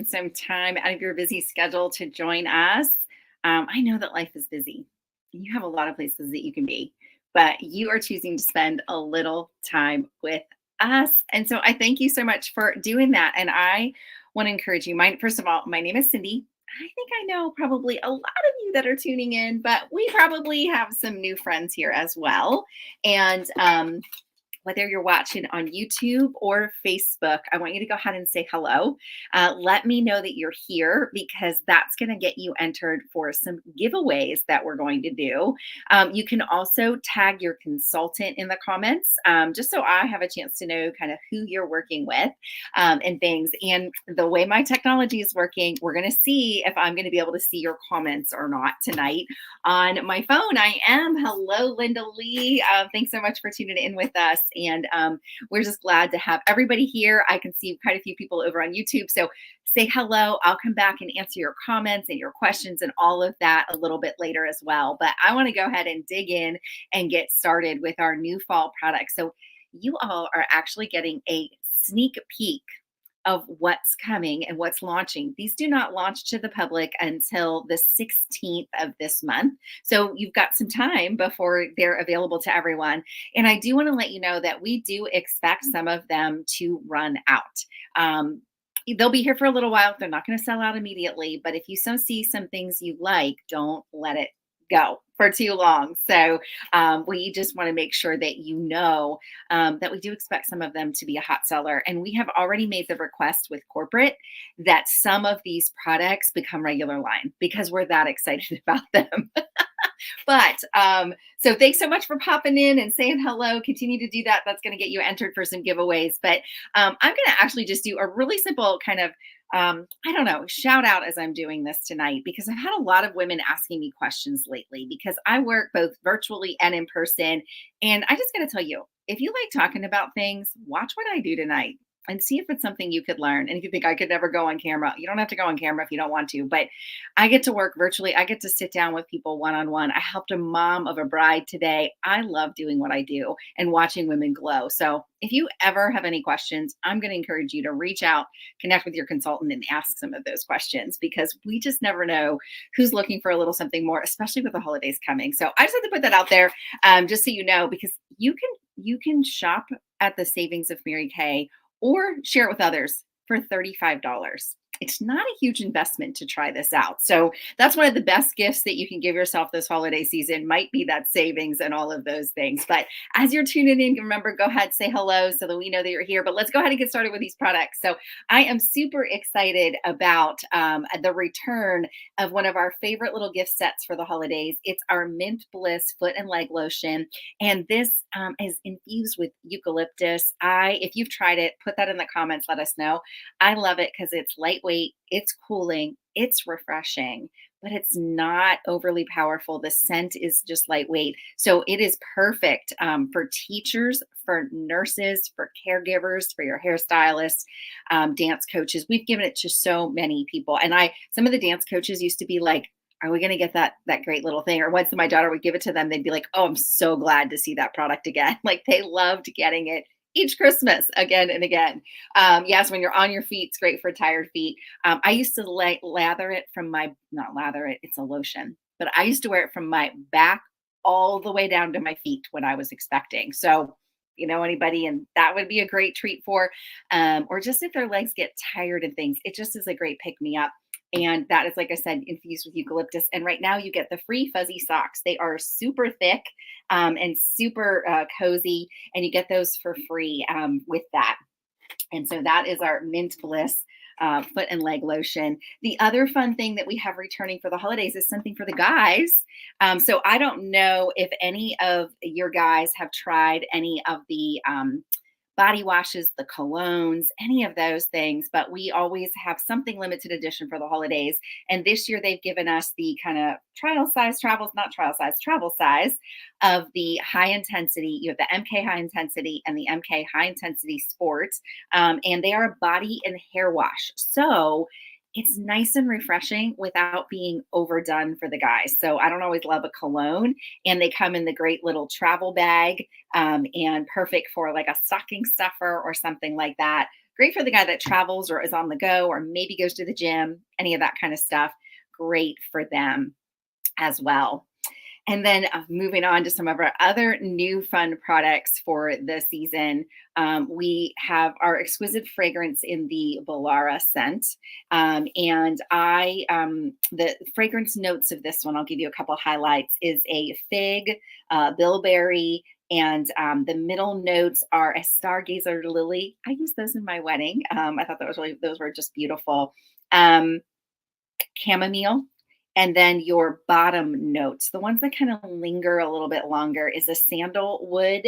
taking some time out of your busy schedule to join us. I know that life is busy. You have a lot of places that you can be, but you are choosing to spend a little time with us. And so I thank you so much for doing that. And I want to encourage you. First of all, my name is Cindy. I think I know probably a lot of you that are tuning in, but we probably have some new friends here as well. And whether you're watching on YouTube or Facebook, I want you to go ahead and say hello. Let me know that you're here because that's going to get you entered for some giveaways that we're going to do. You can also tag your consultant in the comments just so I have a chance to know kind of who you're working with and things. And the way my technology is working, we're going to see if I'm going to be able to see your comments or not tonight on my phone. I am. Hello, Linda Lee. Thanks so much for tuning in with us. And we're just glad to have everybody here. I can see quite a few people over on YouTube. So say hello. I'll come back and answer your comments and your questions and all of that a little bit later as well. But I want to go ahead and dig in and get started with our new fall product. So you all are actually getting a sneak peek of what's coming and what's launching. These do not launch to the public until the 16th of this month. So you've got some time before they're available to everyone. And I do want to let you know that we do expect some of them to run out. They'll be here for a little while. They're not going to sell out immediately. But if you see some things you like, don't let it go for too long. So we just want to make sure that you know that we do expect some of them to be a hot seller. And we have already made the request with corporate that some of these products become regular line because we're that excited about them. But so thanks so much for popping in and saying hello. Continue to do that. That's going to get you entered for some giveaways. But I'm going to actually just do a really simple kind of I don't know, shout out as I'm doing this tonight because I've had a lot of women asking me questions lately because I work both virtually and in person. And I just got to tell you, if you like talking about things, watch what I do tonight and see if it's something you could learn. And if you think I could never go on camera, you don't have to go on camera if you don't want to, but I get to work virtually. I get to sit down with people one-on-one. I helped a mom of a bride today. I love doing what I do and watching women glow. So if you ever have any questions, I'm going to encourage you to reach out, connect with your consultant and ask some of those questions because we just never know who's looking for a little something more, especially with the holidays coming. So I just had to put that out there just so you know, because you can shop at the Savings of Mary Kay or share it with others for $35. It's not a huge investment to try this out. So that's one of the best gifts that you can give yourself this holiday season might be that savings and all of those things. But as you're tuning in, remember, go ahead, say hello so that we know that you're here. But let's go ahead and get started with these products. So I am super excited about the return of one of our favorite little gift sets for the holidays. It's our Mint Bliss Foot and Leg Lotion. And this is infused with eucalyptus. If you've tried it, put that in the comments, let us know. I love it because it's lightweight, it's cooling, it's refreshing, but it's not overly powerful. The scent is just lightweight. So it is perfect for teachers, for nurses, for caregivers, for your hairstylists, dance coaches. We've given it to so many people. And some of the dance coaches used to be like, are we going to get that great little thing? Or once my daughter would give it to them, they'd be like, oh, I'm so glad to see that product again. Like they loved getting it each Christmas again and again. Yes, when you're on your feet, it's great for tired feet. I used to lather it from not lather it, it's a lotion, but I used to wear it from my back all the way down to my feet when I was expecting. So, anybody, and that would be a great treat for, or just if their legs get tired and things, it just is a great pick me up. And that is, like I said, infused with eucalyptus. And right now you get the free fuzzy socks. They are super thick and super cozy. And you get those for free with that. And so that is our Mint Bliss foot and leg lotion. The other fun thing that we have returning for the holidays is something for the guys. So I don't know if any of your guys have tried any of the body washes, the colognes, any of those things, but we always have something limited edition for the holidays. And this year they've given us the kind of travel size of the high intensity. You have the MK high intensity and the MK high intensity sports. And they are a body and hair wash. So it's nice and refreshing without being overdone for the guys. So I don't always love a cologne, and they come in the great little travel bag and perfect for like a stocking stuffer or something like that. great for the guy that travels or is on the go or maybe goes to the gym, any of that kind of stuff. Great for them as well. And then moving on to some of our other new fun products for the season, we have our exquisite fragrance in the Volara scent. The fragrance notes of this one, I'll give you a couple highlights, is a fig, bilberry, and the middle notes are a stargazer lily. I used those in my wedding. I thought those were just beautiful. Chamomile. And then your bottom notes, the ones that kind of linger a little bit longer, is a sandalwood,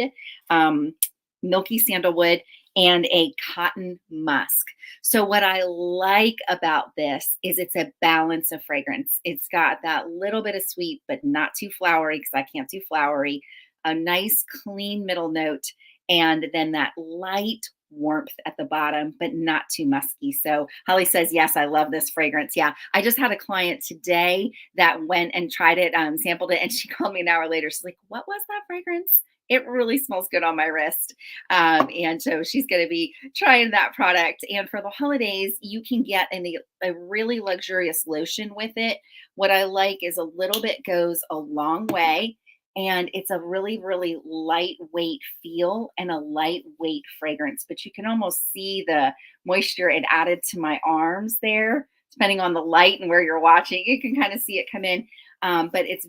milky sandalwood, and a cotton musk. So what I like about this is it's a balance of fragrance. It's got that little bit of sweet, but not too flowery because I can't do flowery, a nice clean middle note, and then that light warmth at the bottom, but not too musky. So Holly says, yes, I love this fragrance. Yeah, I just had a client today that went and tried it, sampled it, and she called me an hour later. She's like, what was that fragrance? It really smells good on my wrist. And so she's going to be trying that product. And for the holidays, you can get a really luxurious lotion with it. What I like is a little bit goes a long way. And it's a really, really lightweight feel and a lightweight fragrance, but you can almost see the moisture it added to my arms there, depending on the light and where you're watching. You can kind of see it come in, but it's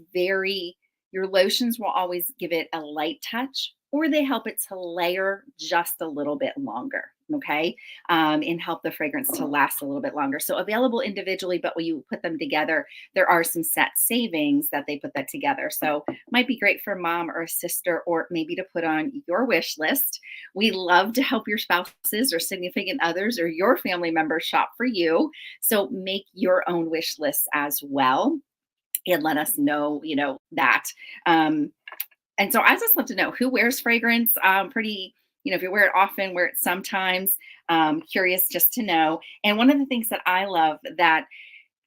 your lotions will always give it a light touch, or they help it to layer just a little bit longer, okay? And help the fragrance to last a little bit longer. So available individually, but when you put them together, there are some set savings that they put that together. So might be great for mom or a sister, or maybe to put on your wish list. We love to help your spouses or significant others or your family members shop for you. So make your own wish list as well. And let us know, that. And so I just love to know who wears fragrance. If you wear it often, wear it sometimes. Curious just to know. And one of the things that I love that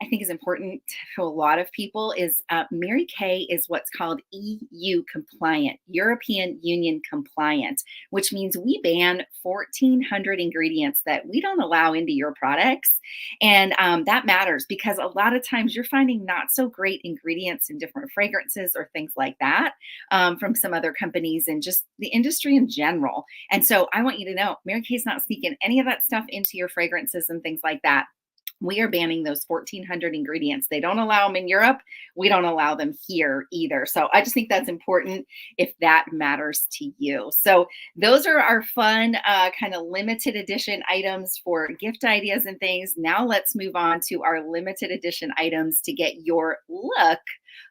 I think is important to a lot of people is Mary Kay is what's called EU compliant, European Union compliant, which means we ban 1,400 ingredients that we don't allow into your products. And that matters because a lot of times you're finding not so great ingredients in different fragrances or things like that from some other companies and just the industry in general. And so I want you to know Mary Kay's not sneaking any of that stuff into your fragrances and things like that. We are banning those 1,400 ingredients. They don't allow them in Europe. We don't allow them here either. So I just think that's important if that matters to you. So those are our fun kind of limited edition items for gift ideas and things. Now let's move on to our limited edition items to get your look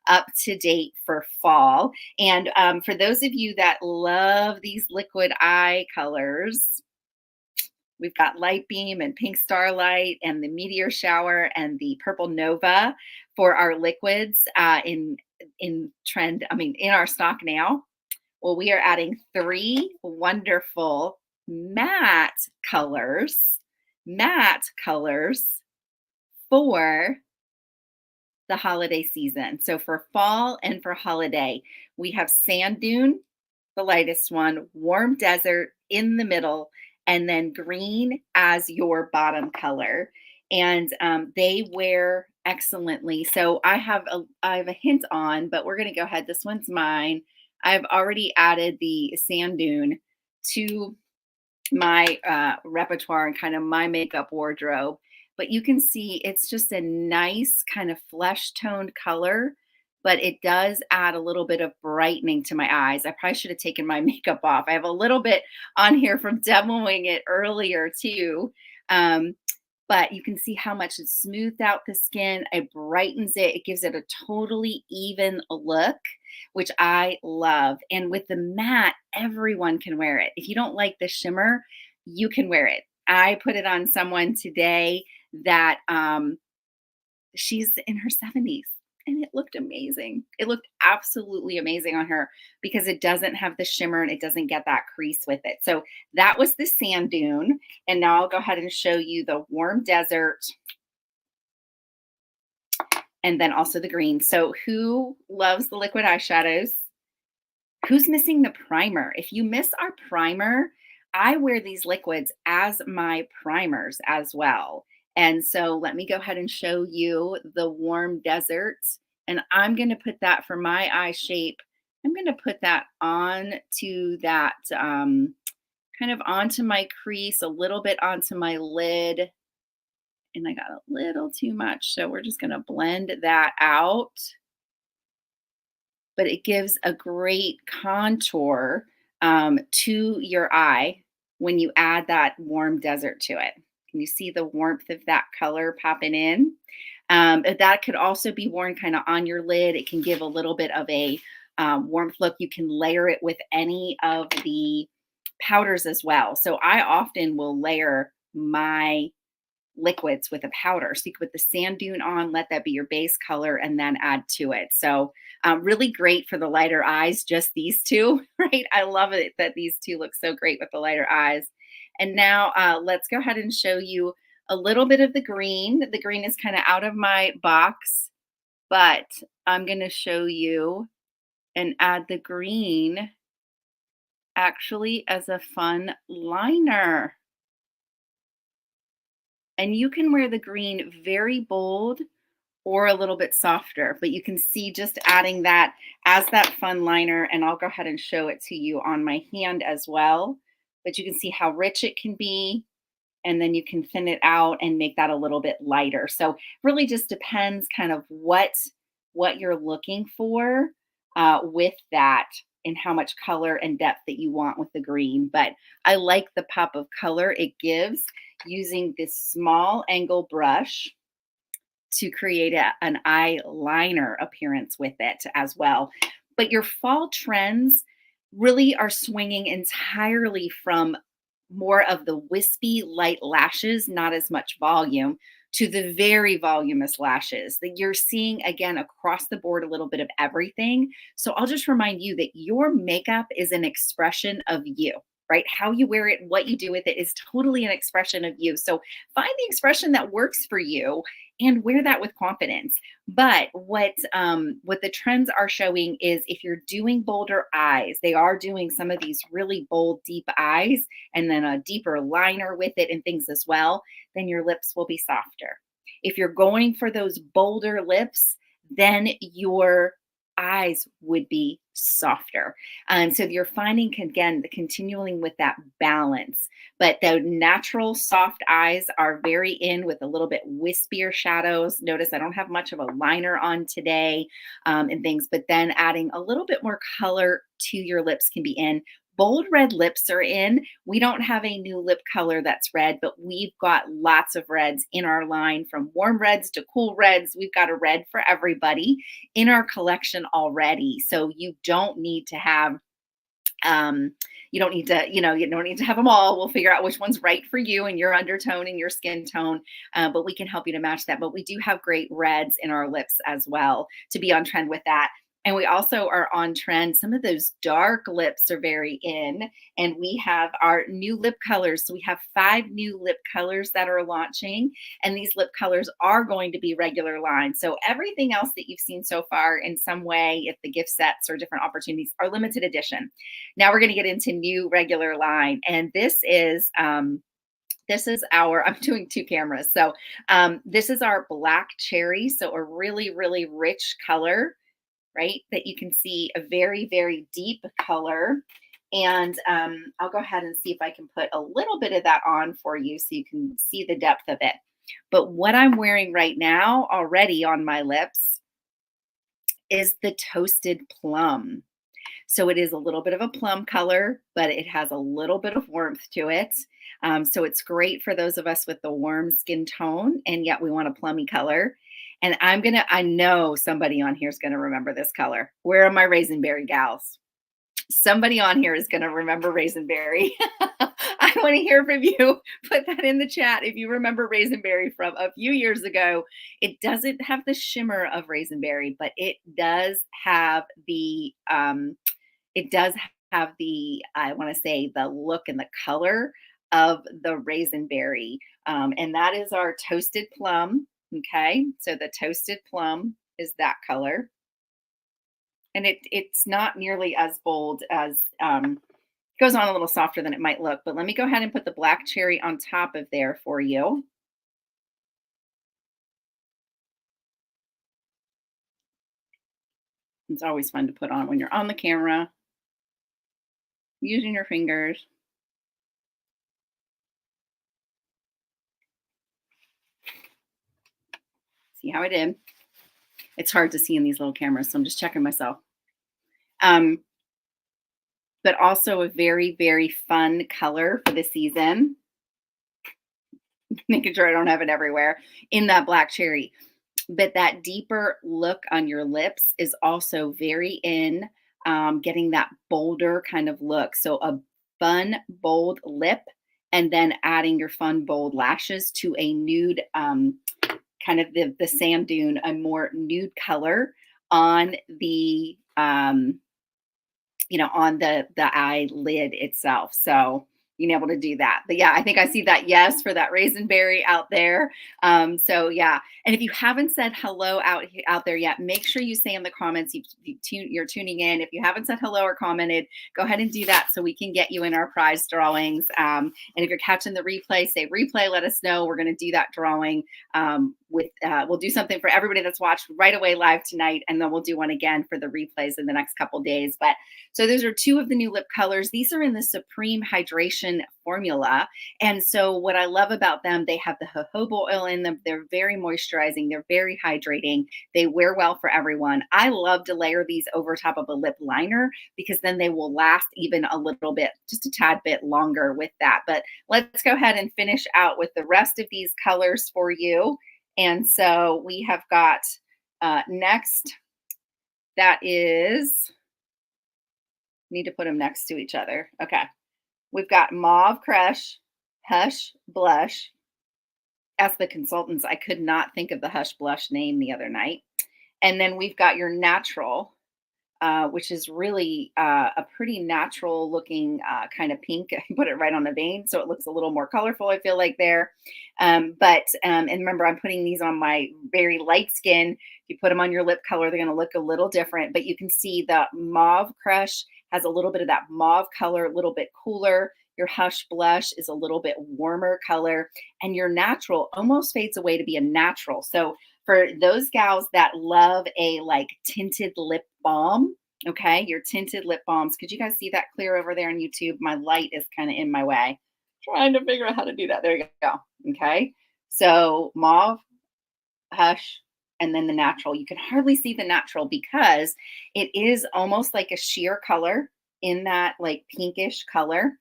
up to date for fall. And for those of you that love these liquid eye colors, we've got Light Beam and Pink Starlight and the Meteor Shower and the Purple Nova for our liquids in our stock now. Well, we are adding 3 wonderful matte colors for the holiday season. So for fall and for holiday, we have Sand Dune, the lightest one, Warm Desert in the middle, and then green as your bottom color. And they wear excellently. So I have a hint on, but we're going to go ahead. This one's mine. I've already added the Sand Dune to my repertoire and kind of my makeup wardrobe. But you can see it's just a nice kind of flesh toned color, but it does add a little bit of brightening to my eyes. I probably should have taken my makeup off. I have a little bit on here from demoing it earlier too. But you can see how much it smoothed out the skin. It brightens it. It gives it a totally even look, which I love. And with the matte, everyone can wear it. If you don't like the shimmer, you can wear it. I put it on someone today that she's in her 70s. And it looked amazing. It looked absolutely amazing on her because it doesn't have the shimmer and it doesn't get that crease with it. So that was the Sand Dune. And now I'll go ahead and show you the Warm Desert and then also the green. So who loves the liquid eyeshadows? Who's missing the primer? If you miss our primer, I wear these liquids as my primers as well. And so let me go ahead and show you the warm desert. And I'm going to put that for my eye shape. I'm going to put that on to that kind of onto my crease, a little bit onto my lid. And I got a little too much. So we're just going to blend that out. But it gives a great contour to your eye when you add that warm desert to it. Can you see the warmth of that color popping in? That could also be worn kind of on your lid. It can give a little bit of a warmth look. You can layer it with any of the powders as well. So I often will layer my liquids with a powder. So you can put the sand dune on, let that be your base color, and then add to it. So really great for the lighter eyes, just these two, right? I love it that these two look so great with the lighter eyes. And now let's go ahead and show you a little bit of the green. The green is kind of out of my box, but I'm going to show you and add the green actually as a fun liner. And you can wear the green very bold or a little bit softer, but you can see just adding that as that fun liner, and I'll go ahead and show it to you on my hand as well. But you can see how rich it can be, and then you can thin it out and make that a little bit lighter. So really just depends kind of what you're looking for with that and how much color and depth that you want with the green. But I like the pop of color it gives using this small angle brush to create an eyeliner appearance with it as well. But your fall trends really are swinging entirely from more of the wispy light lashes, not as much volume, to the very voluminous lashes that you're seeing again across the board, a little bit of everything. So I'll just remind you that your makeup is an expression of you, right? How you wear it, what you do with it is totally an expression of you. So find the expression that works for you and wear that with confidence. But what the trends are showing is if you're doing bolder eyes, they are doing some of these really bold, deep eyes, and then a deeper liner with it and things as well, then your lips will be softer. If you're going for those bolder lips, then your eyes would be softer. So you're finding, again, continuing with that balance. But the natural soft eyes are very in with a little bit wispier shadows. Notice I don't have much of a liner on today and things, but then adding a little bit more color to your lips can be in. Bold red lips are in. We don't have a new lip color that's red, but we've got lots of reds in our line, from warm reds to cool reds. We've got a red for everybody in our collection already. So you don't need to have you don't need to, you don't need to have them all. We'll figure out which one's right for you and your undertone and your skin tone, but we can help you to match that. But we do have great reds in our lips as well to be on trend with that. And we also are on trend. Some of those dark lips are very in, and we have our new lip colors. So we have 5 new lip colors that are launching, and these lip colors are going to be regular lines. So everything else that you've seen so far in some way, if the gift sets or different opportunities, are limited edition. Now we're going to get into new regular line, and this is our, I'm doing 2 cameras. So this is our black cherry. So a really, really rich color, right? That you can see a very, very deep color. And I'll go ahead and see if I can put a little bit of that on for you so you can see the depth of it. But what I'm wearing right now already on my lips is the Toasted Plum. So it is a little bit of a plum color, but it has a little bit of warmth to it. So it's great for those of us with the warm skin tone, and yet we want a plummy color. And I know somebody on here is going to remember this color. Where are my Raisinberry gals? Somebody on here is going to remember Raisinberry. I want to hear from you. Put that in the chat if you remember Raisinberry from a few years ago. It doesn't have the shimmer of Raisinberry, but it does have the I want to say, the look and the color of the Raisinberry. And that is our Toasted Plum. Okay, so the Toasted Plum is that color. And it's not nearly as bold as Goes on a little softer than it might look, but let me go ahead and put the black cherry on top of there for you. It's always fun to put on when you're on the camera, using your fingers. See how I did? It's hard to see in these little cameras, so I'm just checking myself. Um, but also a very, very fun color for the season. Making sure I don't have it everywhere in that black cherry. But that deeper look on your lips is also very in, getting that bolder kind of look. So a fun, bold lip, and then adding your fun, bold lashes to a nude, kind of the sand dune, a more nude color on the, on the eyelid itself. So being able to do that. But yeah, I think I see that yes for that raisin berry out there. So yeah, and if you haven't said hello out there yet, make sure you say in the comments you're tuning in. If you haven't said hello or commented, go ahead and do that so we can get you in our prize drawings. And if you're catching the replay, say replay. Let us know. We're going to do that drawing. We'll do something for everybody that's watched right away live tonight, and then we'll do one again for the replays in the next couple days. But so those are two of the new lip colors. These are in the Supreme Hydration formula. And so what I love about them, they have the jojoba oil in them. They're very moisturizing. They're very hydrating. They wear well for everyone. I love to layer these over top of a lip liner because then they will last even a little bit, just a tad bit longer with that. But let's go ahead and finish out with the rest of these colors for you. And so we have got next, that is, need to put them next to each other. Okay. We've got Mauve Crush, Hush Blush. As the consultants, I could not think of the Hush Blush name the other night. And then we've got your Natural, which is really a pretty natural looking kind of pink. I put it right on the vein, so it looks a little more colorful, I feel like there. And remember, I'm putting these on my very light skin. If you put them on your lip color, they're going to look a little different, but you can see the Mauve Crush has a little bit of that mauve color, a little bit cooler. Your Hush Blush is a little bit warmer color, and your Natural almost fades away to be a natural. So for those gals that love a like tinted lip balm, okay, your tinted lip balms. Could you guys see that clear over there on YouTube? My light is kind of in my way. Trying to figure out how to do that. There you go. Okay. So Mauve, Hush, and then the Natural. You can hardly see the Natural because it is almost like a sheer color in that like pinkish color.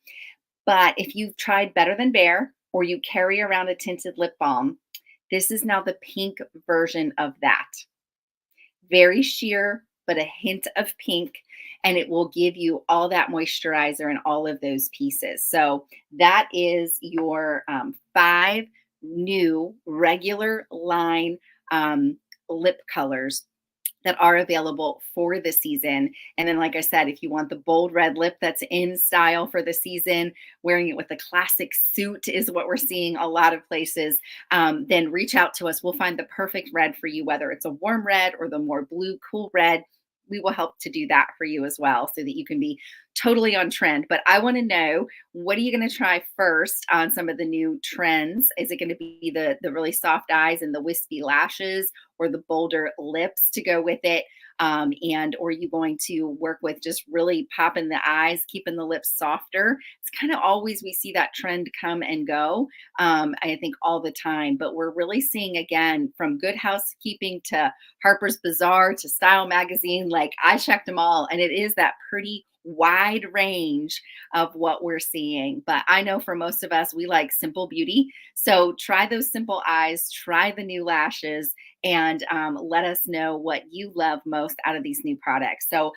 But if you've tried Better Than Bare or you carry around a tinted lip balm, this is now the pink version of that. Very sheer, but a hint of pink, and it will give you all that moisturizer and all of those pieces. So that is your 5 new regular line lip colors that are available for the season. And then, like I said, if you want the bold red lip that's in style for the season, wearing it with a classic suit is what we're seeing a lot of places, then reach out to us. We'll find the perfect red for you, whether it's a warm red or the more blue, cool red. We will help to do that for you as well so that you can be totally on trend. But I want to know, what are you going to try first on some of the new trends? Is it going to be the really soft eyes and the wispy lashes, or the bolder lips to go with it? Or are you going to work with just really popping the eyes, keeping the lips softer? It's kind of always, we see that trend come and go, I think all the time, but we're really seeing, again, from Good Housekeeping to Harper's Bazaar to Style Magazine, like I checked them all, and it is that pretty wide range of what we're seeing. But I know for most of us, we like simple beauty. So try those simple eyes, try the new lashes, and let us know what you love most out of these new products. So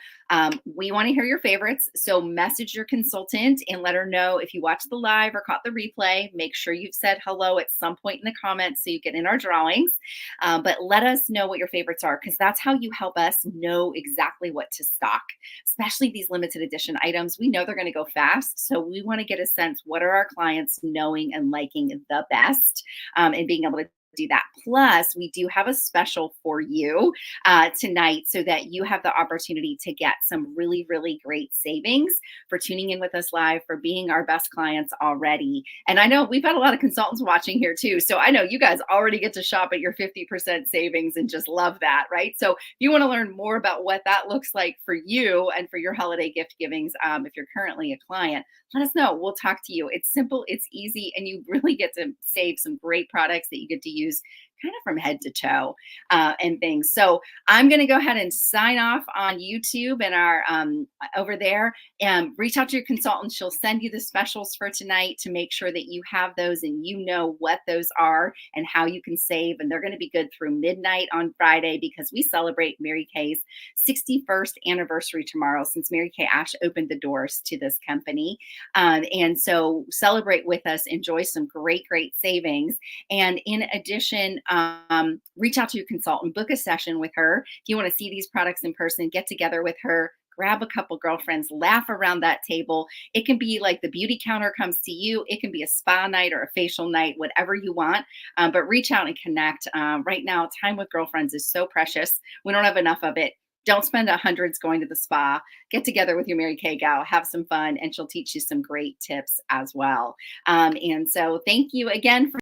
we want to hear your favorites. So message your consultant and let her know if you watched the live or caught the replay. Make sure you've said hello at some point in the comments so you get in our drawings. But let us know what your favorites are, because that's how you help us know exactly what to stock, especially these limited edition items. We know they're going to go fast. So we want to get a sense, what are our clients knowing and liking the best, and being able to do that. Plus, we do have a special for you tonight so that you have the opportunity to get some really, really great savings for tuning in with us live, for being our best clients already. And I know we've got a lot of consultants watching here too. So I know you guys already get to shop at your 50% savings and just love that, right? So if you want to learn more about what that looks like for you and for your holiday gift givings, if you're currently a client, let us know. We'll talk to you. It's simple, it's easy, and you really get to save some great products that you get to use kind of from head to toe and things. So I'm going to go ahead and sign off on YouTube and our over there, and reach out to your consultant. She'll send you the specials for tonight to make sure that you have those and you know what those are and how you can save. And they're going to be good through midnight on Friday because we celebrate Mary Kay's 61st anniversary tomorrow, since Mary Kay Ash opened the doors to this company. And so celebrate with us, enjoy some great, great savings. And in addition, reach out to your consultant, book a session with her. If you want to see these products in person, get together with her, grab a couple girlfriends, laugh around that table. It can be like the beauty counter comes to you. It can be a spa night or a facial night, whatever you want. But reach out and connect. Right now, time with girlfriends is so precious. We don't have enough of it. Don't spend hundreds going to the spa. Get together with your Mary Kay gal, have some fun, and she'll teach you some great tips as well. And so thank you again for